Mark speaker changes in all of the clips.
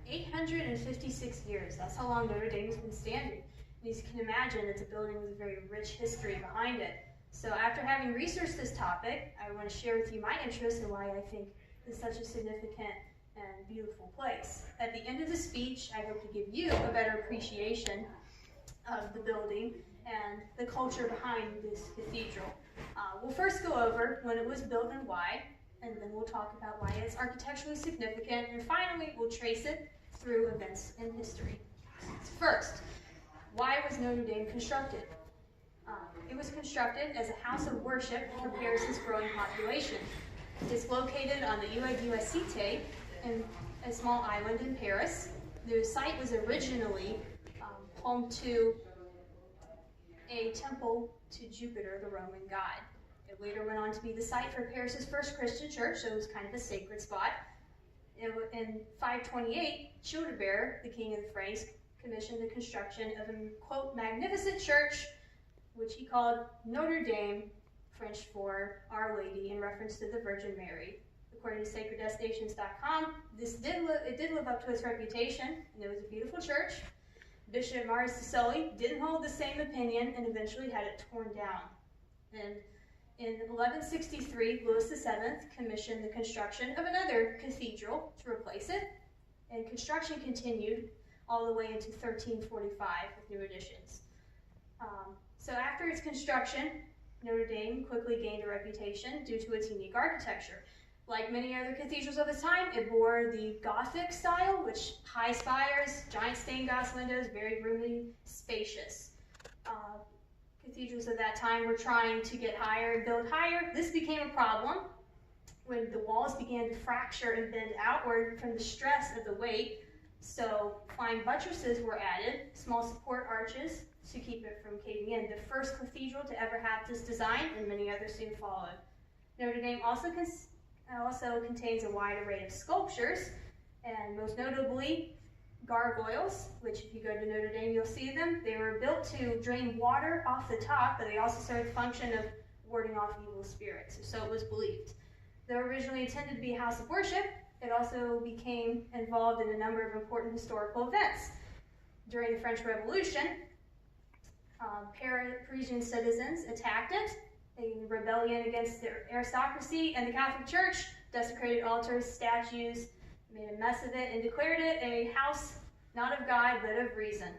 Speaker 1: 856 years. That's how long Notre Dame has been standing. And as you can imagine, it's a building with a very rich history behind it. So after having researched this topic, I want to share with you my interest in why I think it's such a significant and beautiful place. At the end of the speech, I hope to give you a better appreciation of the building and the culture behind this cathedral. We'll first go over when it was built and why, and then we'll talk about why it's architecturally significant, and finally we'll trace it through events in history. First, why was Notre Dame constructed? It was constructed as a house of worship for Paris's growing population. It's located on the Île du Cité, in a small island in Paris. The site was originally home to a temple to Jupiter, the Roman god. It later went on to be the site for Paris's first Christian church, so it was kind of a sacred spot. In 528, Childebert, the king of the Franks, commissioned the construction of a, quote, magnificent church, which he called Notre Dame, French for Our Lady, in reference to the Virgin Mary. According to sacreddestinations.com, it did live up to its reputation, and it was a beautiful church. Bishop Maurice de Sully didn't hold the same opinion and eventually had it torn down. And in 1163, Louis VII commissioned the construction of another cathedral to replace it, and construction continued all the way into 1345 with new additions. So after its construction, Notre Dame quickly gained a reputation due to its unique architecture. Like many other cathedrals of its time, it bore the Gothic style, which high spires, giant stained glass windows, very roomy, spacious. Cathedrals of that time were trying to get higher and build higher. This became a problem when the walls began to fracture and bend outward from the stress of the weight. So flying buttresses were added, small support arches to keep it from caving in. The first cathedral to ever have this design, and many others soon followed. Notre Dame also contains a wide array of sculptures, and most notably gargoyles, which if you go to Notre Dame you'll see them. They were built to drain water off the top, but they also served the function of warding off evil spirits, so it was believed. Though originally intended to be a house of worship, it also became involved in a number of important historical events. During the French Revolution, Parisian citizens attacked it. A rebellion against the aristocracy and the Catholic Church, desecrated altars, statues, made a mess of it, and declared it a house not of God, but of reason.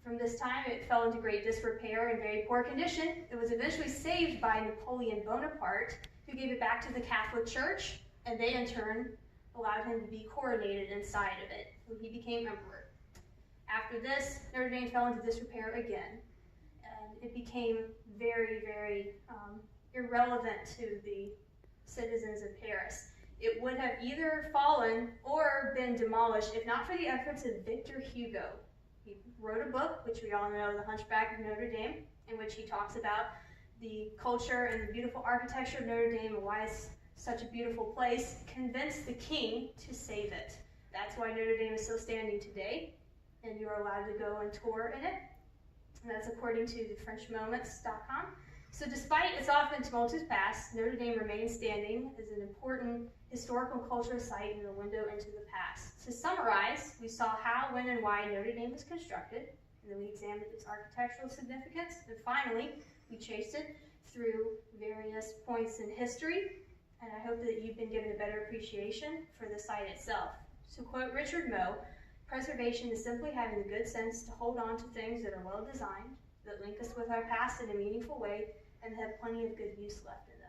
Speaker 1: From this time, it fell into great disrepair and very poor condition. It was eventually saved by Napoleon Bonaparte, who gave it back to the Catholic Church, and they in turn allowed him to be coronated inside of it. So he became emperor. After this, Notre Dame fell into disrepair again, and it became very, very irrelevant to the citizens of Paris. It would have either fallen or been demolished if not for the efforts of Victor Hugo. He wrote a book, which we all know, The Hunchback of Notre Dame, in which he talks about the culture and the beautiful architecture of Notre Dame and why it's such a beautiful place, convinced the king to save it. That's why Notre Dame is still standing today, and you are allowed to go and tour in it. And that's according to the FrenchMoments.com. So despite its often tumultuous past, Notre Dame remains standing as an important historical and cultural site and a window into the past. To summarize, we saw how, when, and why Notre Dame was constructed, and then we examined its architectural significance, and finally, we traced it through various points in history, and I hope that you've been given a better appreciation for the site itself. To quote Richard Moe, preservation is simply having the good sense to hold on to things that are well designed, that link us with our past in a meaningful way, and have plenty of good use left in them.